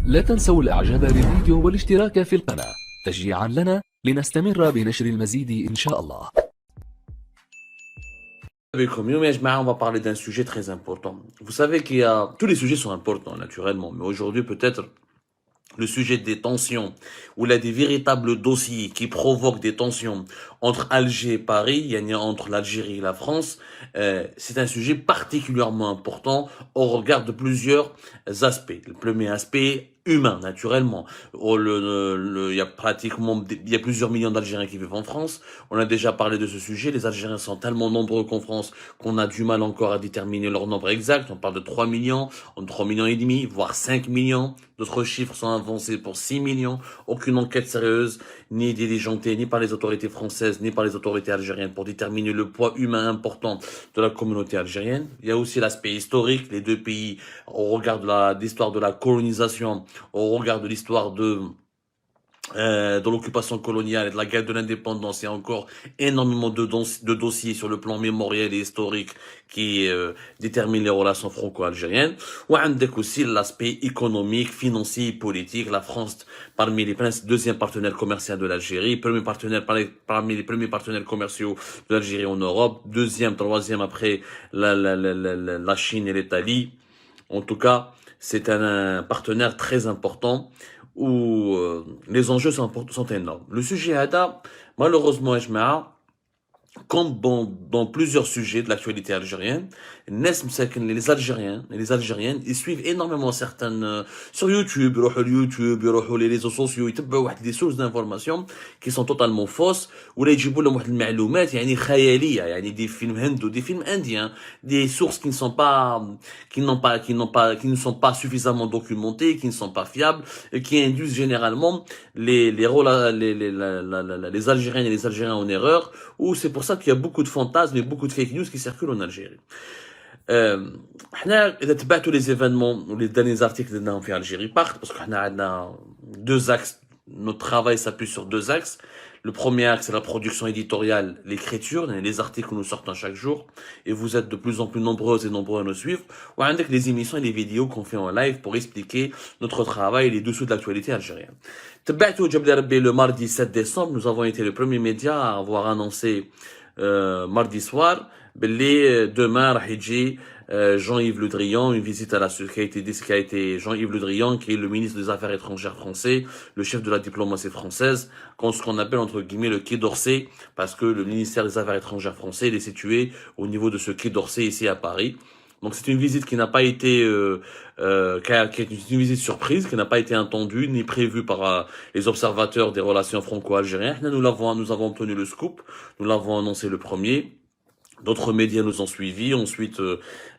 لا تنسوا الإعجاب بالفيديو والاشتراك في القناة تشجيعا لنا لنستمر بنشر المزيد إن شاء الله. Avec Roméo, mais on va parler d'un sujet très important. Vous savez qu'il y a... Tous les sujets sont importants, naturellement, mais aujourd'hui, peut-être, le sujet des tensions, où il y a des véritables dossiers qui provoquent des tensions entre Alger et Paris, il y a entre l'Algérie et la France, c'est un sujet particulièrement important au regard de plusieurs aspects. Le premier aspect, humain, naturellement. Il y a il y a plusieurs millions d'Algériens qui vivent en France. On a déjà parlé de ce sujet. Les Algériens sont tellement nombreux qu'en France qu'on a du mal encore à déterminer leur nombre exact. On parle de 3 millions, 3 millions et demi, voire 5 millions. D'autres chiffres sont avancés pour 6 millions. Aucune enquête sérieuse, ni diligentée, ni par les autorités françaises, ni par les autorités algériennes pour déterminer le poids humain important de la communauté algérienne. Il y a aussi l'aspect historique. Les deux pays, au regard de l'histoire de la colonisation, au regard de l'histoire de l'occupation coloniale et de la guerre de l'indépendance, il y a encore énormément de dossiers sur le plan mémoriel et historique qui déterminent les relations franco-algériennes. Ou avec aussi l'aspect économique, financier et politique. La France, parmi les deuxième partenaire commercial de l'Algérie, parmi les premiers partenaires commerciaux de l'Algérie en Europe, deuxième, troisième après la Chine et l'Italie. En tout cas, c'est un partenaire très important où les enjeux sont énormes. Le sujet ADA, malheureusement, comme dans plusieurs sujets de l'actualité algérienne, les Algériens et les Algériennes, ils suivent énormément certaines sur YouTube, les réseaux sociaux, ils trouvent des sources d'informations qui sont totalement fausses, ou là ils يجيبوا لهم واحد المعلومات يعني خيالية, يعني des films hindous, des films indiens, des sources qui ne sont pas suffisamment documentées, qui ne sont pas fiables et qui induisent généralement les Algériennes et les Algériens en erreur, ou c'est pour ça qu'il y a beaucoup de fantasmes et beaucoup de fake news qui circulent en Algérie. إذا تبعتوا les événements ou les derniers articles اللي في Algérie parce que عندنا deux axes, notre travail s'appuie sur deux axes. Le premier axe, c'est la production éditoriale, l'écriture, les articles que nous sortons chaque jour, et vous êtes de plus en plus nombreuses et nombreux à nous suivre, ou avec les émissions et les vidéos qu'on fait en live pour expliquer notre travail et les dessous de l'actualité algérienne. Le mardi 7 décembre, nous avons été le premier média à avoir annoncé mardi soir, demain, Jean-Yves Le Drian, une visite à qui a été Jean-Yves Le Drian, qui est le ministre des Affaires étrangères français, le chef de la diplomatie française, ce qu'on appelle entre guillemets le Quai d'Orsay, parce que le ministère des Affaires étrangères français, il est situé au niveau de ce Quai d'Orsay ici à Paris. Donc c'est une visite qui n'a pas été, qui est une visite surprise, qui n'a pas été entendue ni prévue par les observateurs des relations franco-algériennes. Nous avons obtenu le scoop, nous l'avons annoncé le premier. D'autres médias nous ont suivis. Ensuite,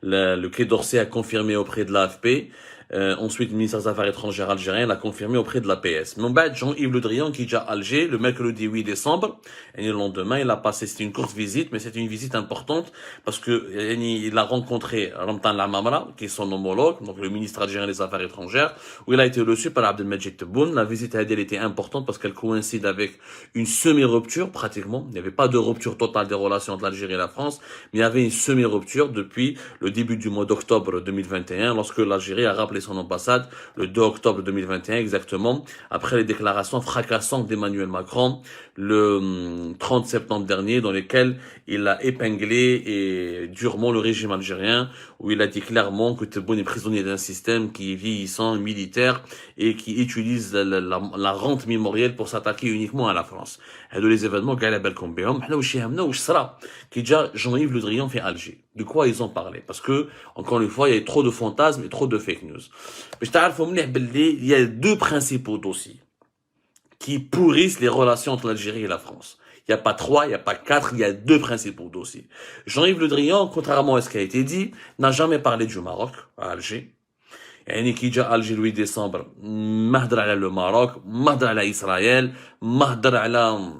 le Quai d'Orsay a confirmé auprès de l'AFP. Ensuite, le ministère des Affaires étrangères algérien l'a confirmé auprès de l'APS. Mais en bas, Jean-Yves Le Drian, qui est déjà à Alger, le mercredi 8 décembre, et le lendemain, il a passé, c'était une courte visite, mais c'était une visite importante, parce que il a rencontré Ramtan Lamamra, qui est son homologue, donc le ministre algérien des Affaires étrangères, où il a été reçu par Abdelmajid Tebboune. La visite à elle était importante parce qu'elle coïncide avec une semi-rupture, pratiquement. Il n'y avait pas de rupture totale des relations entre l'Algérie et la France, mais il y avait une semi-rupture depuis le début du mois d'octobre 2021, lorsque l'Algérie a rappelé son ambassade le 2 octobre 2021 exactement, après les déclarations fracassantes d'Emmanuel Macron le 30 septembre dernier, dans lesquelles il a épinglé et durement le régime algérien, où il a dit clairement que Tebboune est prisonnier d'un système qui est vieillissant, militaire, et qui utilise la rente mémorielle pour s'attaquer uniquement à la France. Et de les événements qui déjà Jean-Yves Le Drian fait Alger. De quoi ils ont parlé? Parce que, encore une fois, il y a trop de fantasmes et trop de fake news. Il y a deux principaux dossiers qui pourrissent les relations entre l'Algérie et la France. Il n'y a pas trois, il n'y a pas quatre, il y a deux principaux dossiers. Jean-Yves Le Drian, contrairement à ce qui a été dit, n'a jamais parlé du Maroc à Alger. يعني كي جا Alger le 8 décembre, ما هدر على le Maroc, ما هدر على إسرائيل, ما هدر على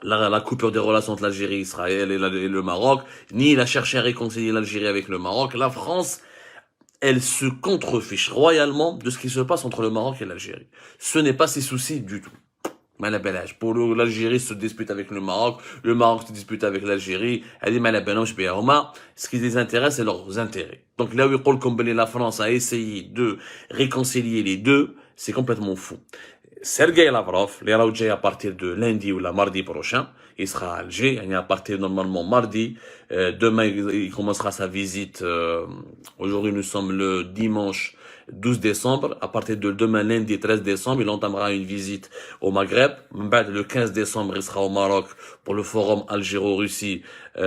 la coupure des relations entre l'Algérie, Israël et le Maroc, ni il a cherché à réconcilier l'Algérie avec le Maroc. La France, elle se contrefiche royalement de ce qui se passe entre le Maroc et l'Algérie. Ce n'est pas ses soucis du tout. Pour l'Algérie se dispute avec le Maroc se dispute avec l'Algérie. Ce qui les intéresse, c'est leurs intérêts. Donc là où la France a essayé de réconcilier les deux, c'est complètement fou. Sergei Lavrov, les Raoudjé à partir de lundi ou la mardi prochain, il sera à Alger, à partir normalement mardi. Demain, il commencera sa visite. Aujourd'hui, nous sommes le dimanche 12 décembre. À partir de demain, lundi 13 décembre, il entamera une visite au Maghreb. Le 15 décembre, il sera au Maroc pour le forum Algéro-Russie, pour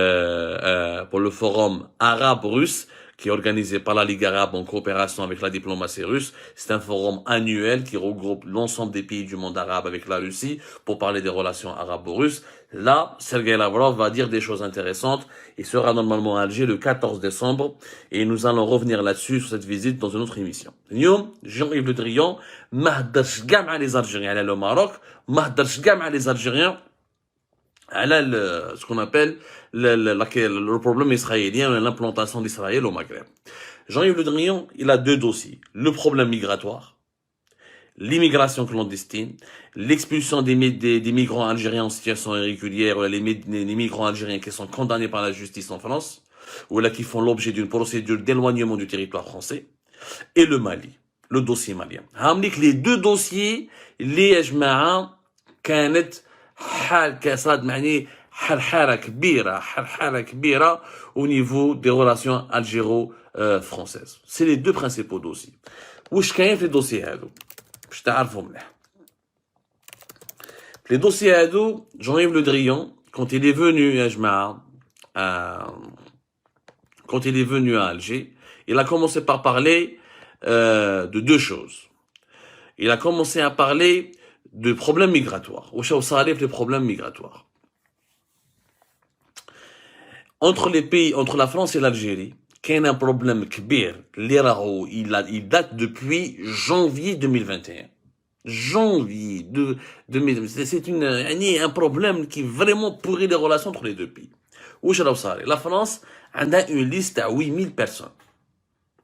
le forum arabe-russe, qui est organisé par la Ligue arabe en coopération avec la diplomatie russe. C'est un forum annuel qui regroupe l'ensemble des pays du monde arabe avec la Russie pour parler des relations arabo-russes. Là, Sergei Lavrov va dire des choses intéressantes. Il sera normalement à Alger le 14 décembre et nous allons revenir là-dessus sur cette visite dans une autre émission. Jean-Yves Le Drian, ma هدرش كاع مع les Algériens على le Maroc, ما هدرش كاع مع les Algériens على ce qu'on appelle le problème israélien et l'implantation d'Israël au Maghreb. Jean-Yves Le Drian, il a deux dossiers. Le problème migratoire, l'immigration clandestine, l'expulsion des migrants algériens en situation irrégulière, ou les migrants algériens qui sont condamnés par la justice en France, ou là qui font l'objet d'une procédure d'éloignement du territoire français, et le Mali, le dossier malien. Les deux dossiers, les جماعة كانت حال كاسات معني حرحرة كبيرة au niveau des relations algéro-françaises. C'est les deux principaux dossiers. واش كاين في الدوسي هادو باش تعرفوا مليح. Les dossiers هادو, Jean-Yves Le Drian, quand il est venu يا جماعة quand il est venu à Alger, il a commencé par parler de deux choses. Il a commencé à parler de problèmes migratoires. واش صاري في les problèmes migratoires. Entre les pays, entre la France et l'Algérie, qu'il y a un problème كبير اللي راهو il date depuis janvier 2021. Janvier 2021, c'est un problème qui vraiment pourrit les relations entre les deux pays. واش راهو صاري. La France a une liste à 8000 personnes.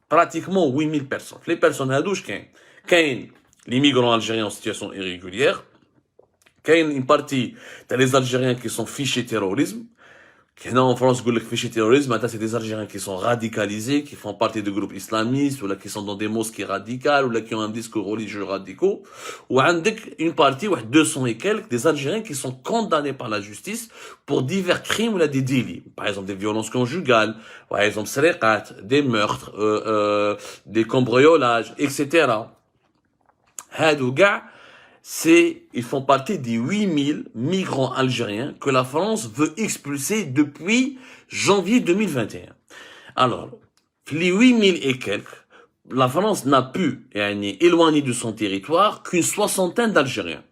Pratiquement 8000 personnes. Les personnes هادوش كاين les migrants algériens en situation irrégulière, كاين une partie des Algériens qui sont fichés terrorisme. En France, fichés terrorisme, c'est des Algériens qui sont radicalisés, qui font partie de groupes islamistes, ou là qui sont dans des mosquées radicales, ou là qui ont un discours religieux radicaux. Ou une partie, 200 et quelques, des Algériens qui sont condamnés par la justice pour divers crimes ou là des délits. Par exemple, des violences conjugales, par exemple, des meurtres, des cambriolages, etc. Ils font partie des 8000 migrants algériens que la France veut expulser depuis janvier 2021. Alors, les 8000 et quelques, la France n'a pu éloigner de son territoire qu'une soixantaine d'Algériens.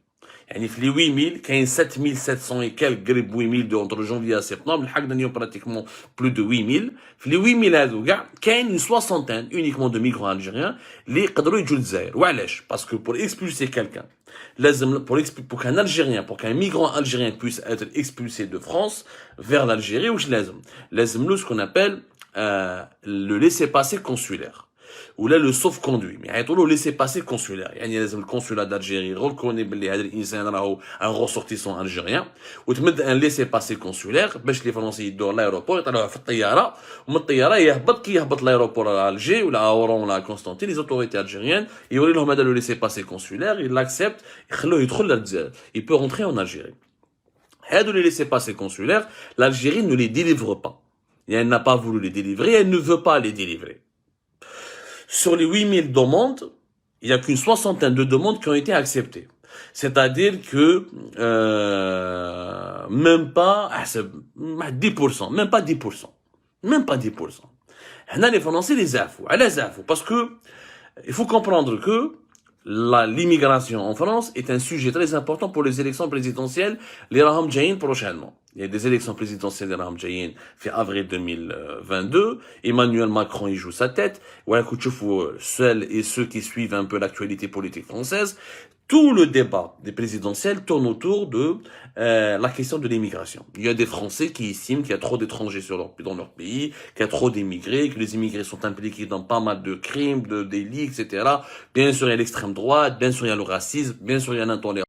Les 8000, il y a 7700 et quelques, 8000 entre janvier à septembre, il y a pratiquement plus de 8000. Les 8000, il y a une soixantaine uniquement de migrants algériens, les قدروا يجوا للجزائر. Parce que pour expulser quelqu'un, pour qu'un Algérien, pour qu'un migrant algérien puisse être expulsé de France vers l'Algérie, ou ce qu'on appelle le laissez-passer consulaire. Ou là le sauf-conduit. Mais il y a le laissez-passer consulaire. Il y a le consulat d'Algérie reconnaît un ressortissant algérien. Ou tu mets un laissez-passer consulaire. باش les Français يدوروا l'aéroport يطلعوا في الطيارة. ومن الطيارة يهبط l'aéroport à Alger ou à Oran ou à Constantine. Les autorités algériennes يوري لهم هذا le laissez-passer consulaire. Ils l'acceptent. يخلوه يدخل للجزائر. Il peut rentrer en Algérie. هذا le laissez-passer consulaire, l'Algérie ne les délivre pas. Et elle n'a pas voulu les délivrer. Elle ne veut pas les délivrer. Sur les 8000 demandes, il n'y a qu'une soixantaine de demandes qui ont été acceptées. C'est-à-dire que même pas 10%, même pas 10%. Même pas 10%. Là, les Français les affouent. Parce que il faut comprendre que l'immigration en France est un sujet très important pour les élections présidentielles, les Raham Jayin prochainement. Il y a des élections présidentielles de Raham Jayin fait avril 2022. Emmanuel Macron y joue sa tête. Celles et ceux qui suivent un peu l'actualité politique française, tout le débat des présidentielles tourne autour de la question de l'immigration. Il y a des Français qui estiment qu'il y a trop d'étrangers dans leur pays, qu'il y a trop d'immigrés, que les immigrés sont impliqués dans pas mal de crimes, de délits, etc. Bien sûr, il y a l'extrême droite, bien sûr, il y a le racisme, bien sûr, il y a l'intolérance.